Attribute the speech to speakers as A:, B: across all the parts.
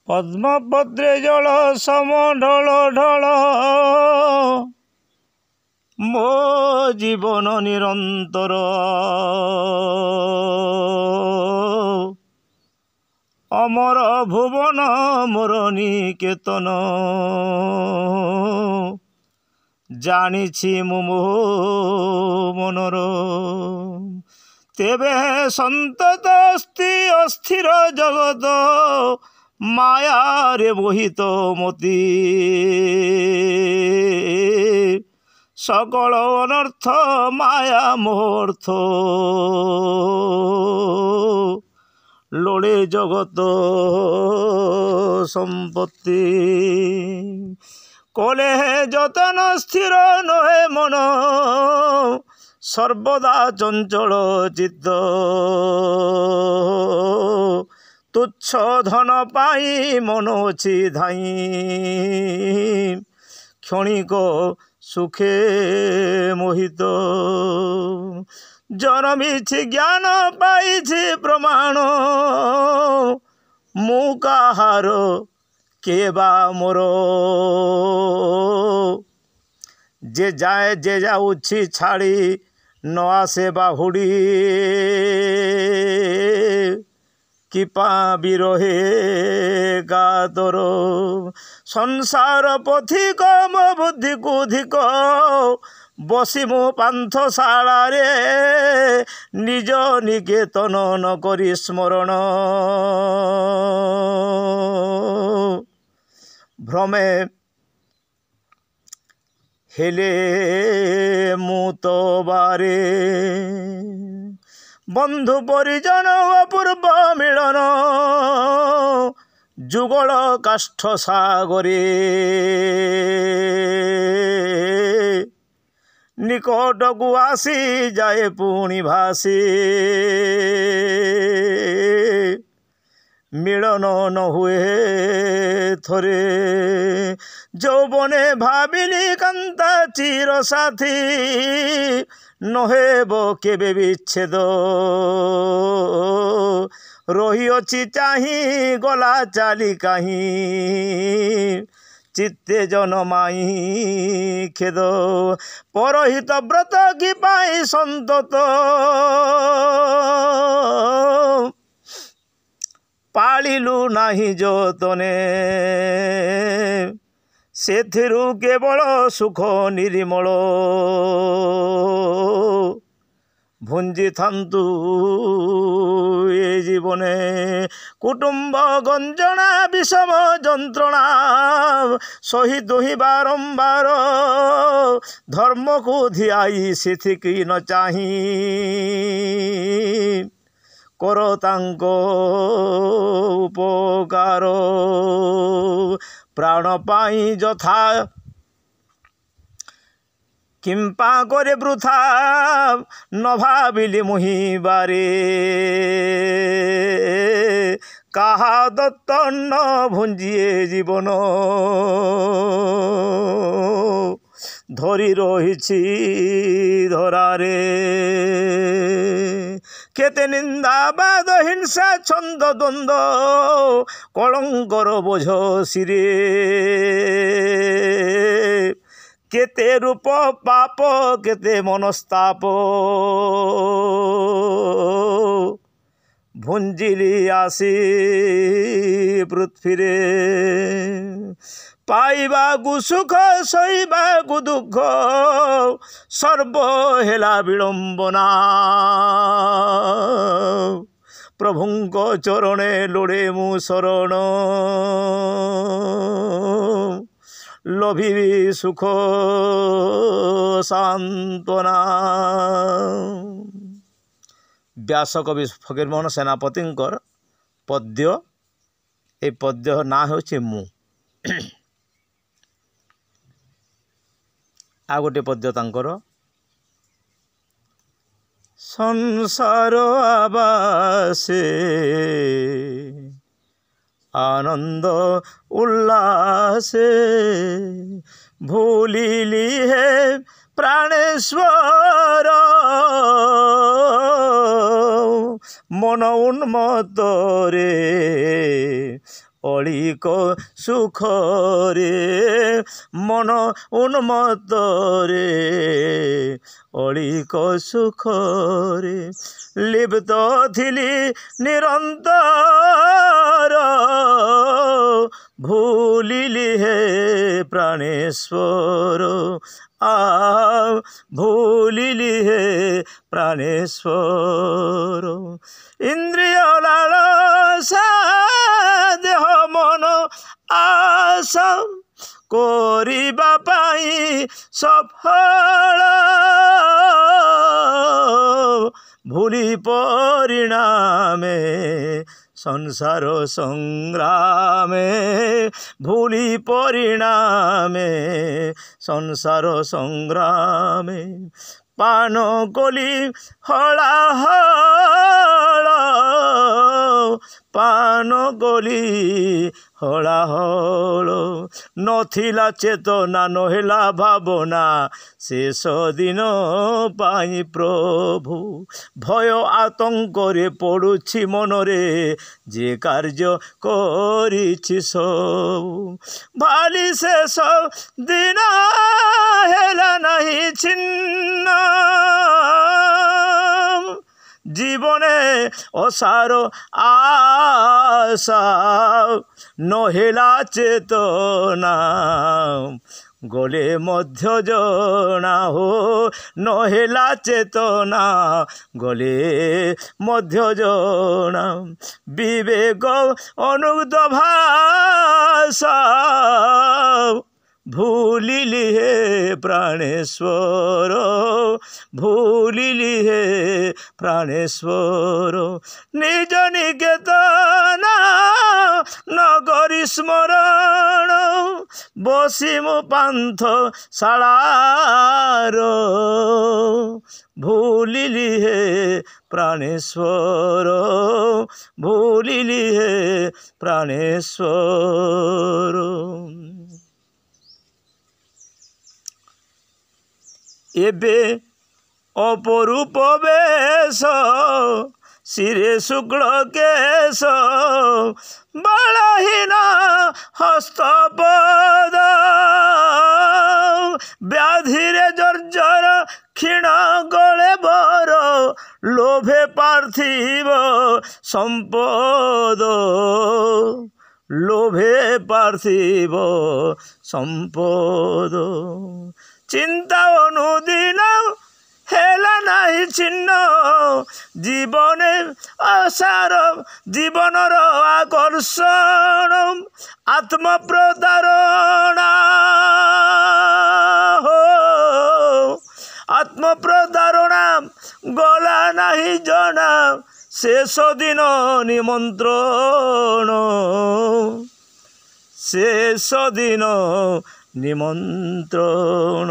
A: पद्मपत्रे जल सम ढल ढल मो जीवन निरंतर अमर भुवन मोर निकेतन जानिछि मु मो मनर तेबे संतत अस्ति अस्थिर जगत माया रे मोहित मती सकल अनर्थ माया मोहर्थ लोड़े जगत संपत्ति कले जतन स्थिर नहे मन सर्वदा चंचल चित्त तुच्छ धन पाई मन अछि धाई क्षणिक सुखे मोहित जन्मिछि ज्ञान पाइछि प्रमाण मु काहार के बा मोर जे जाए जे जाउछि छाड़ी न आसे बाहुड़ी किपा बिरहे गादर संसार पथिक मो बुद्धि को धिक बसी मो पांथशाला रे निज निकेतन न करी स्मरण भ्रमे हेले मु तो बारे बंधु परिजन अपूर्व मिलन जुगल काष्ठ सागरे निकट को आसी जाए पुणी भासी मिलन न हुए थरे यौवने भाविनी कांता चिर साथी नहेब केबे विच्छेद रहीअछि चाही गला चाली काहीं चित्ते जनमाई खेद परहित व्रत कि पाई संतत पालिलु नाही जतने सेथिरु केवल सुख निर्मल भुंजी थांतु ए जीवने कुटुंब गंजना विषम जंत्रणा सही दोही बारंबार धर्म को धियाई सिथिकी न चाही कर तांको उपकार प्राण पाई जथा किंपा करे वृथा न भाविली मुहि बारे काहा दत्त न भुंजिए जीवन धरी रहिछि धरारे केते निंदा बाद हिंसा छंद द्वंद कलंकर बोझ सिरे केते रूप पाप केते मनस्ताप भुंजिली आसी पृथ्वी रे पाइबाकु सुख सहिबाकु दुख सर्व हेला विडंबना प्रभुंको चरणे लोड़े मु शरण लभिबी सुख सांत्वना। व्यासकवि फकीरमोहन सेनापतिंकर पद्य ए पद्य ना होछि मु आ गोटे पद्य तांकर संसार आबासे आनंद उल्लासे भूलिली है प्राणेश्वर मन उन्मत रे অলিক সুখরে মন উন্মত্তরে অলিক সুখরে লিপ্ত থিলি নিরন্তর ভুলিলি হে প্রাণেশ্বর ভুলিলি হে প্রাণেশ্বর ইন্দ্রিয় লালসা দেহ মন আশা করিবা পাই সফল ভুলি পরিণামে সংসার সংগ্রামে ভুলি পরিণামে সংসার সংগ্রামে পান কলি হলাহল পান গলি হলাহল নথিলা চেতনা নহিলা ভাবনা শেষ দিন পাই প্রভু ভয় আতঙ্করে পড়ুছি মনরে যে কার্য করিছি সবু ভালি শেষ দিন হেলা নাহি ছিন্ন জীবনে অসার আশা নহিলা চেতনা গলে মধ্য জনা হো নহিলা চেতনা গলে মধ্য জনা বিবেক অনুগ্ধ ভাষা ভুলিলি হে প্রাণেশ্বর ভুলিলি হে প্রাণেশ্বর নিজ নিকেতন নগরী স্মরণ বসিমু পান্থ শালার ভুলিলি হে প্রাণেশ্বর ভুলিলি হে প্রাণেশ্বর এবে অপরূপ বেশ শিরে শুক্ল কেশ বলহীন হস্তপদ ব্যাধিরে জর্জর ক্ষীণ গলে বর লোভে পার্থিব সম্পদ লোভে পার্থিব সম্পদ চিন্তা অনুদিন হেলা নাহি ছিন্ন জীবনে আশার জীবনর আকর্ষণ আত্মপ্রতারণা আত্মপ্রতারণা গলা নাহি জনা শেষ দিন নিমন্ত্রণ শেষ দিন নিমন্ত্রণ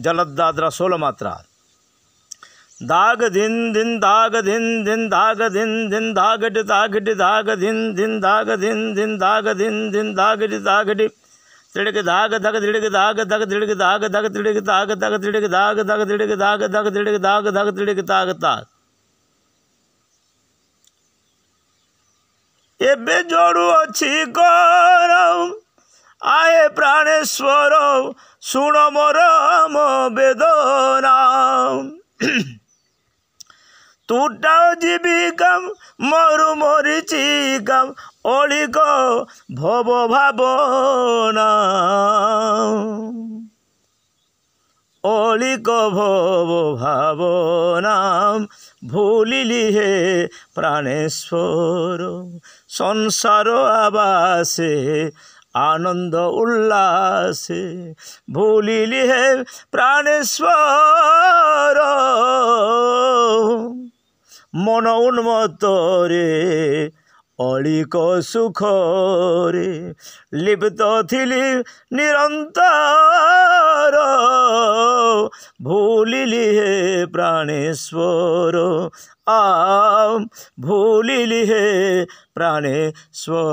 A: জলদাদ্রা 16 মাত্রা दाग दिन दिन दाग दिन दिन दाग दिन दिन दागट दागट दाग दिन दिन दाग दिन दिन दाग दिन दिन दागट दागट तिड़क दाग दग तिड़क दाग दग तिड़क दाग दग तिड़क दाग दग तिड़क दाग दग तिड़क दाग दग तिड़क दाग दग तिड़क दाग दाग एबे जोड़ू अच्छी गौरव आए प्राणेश्वर सुण मोर बेदना तुटाओ जीविकम मरु मरीचिकम ओलिक भव भावना ओलिक भव भावना भूलिली हे प्राणेश्वर संसार आवासे आनंद उल्लासे भूलिली हे प्राणेश्वर मन उन्मत्त रे अलिक सुख रे लिप्त थिली निरंतर भूलिली हे प्राणेश्वर भूलिली हे प्राणेश्वर।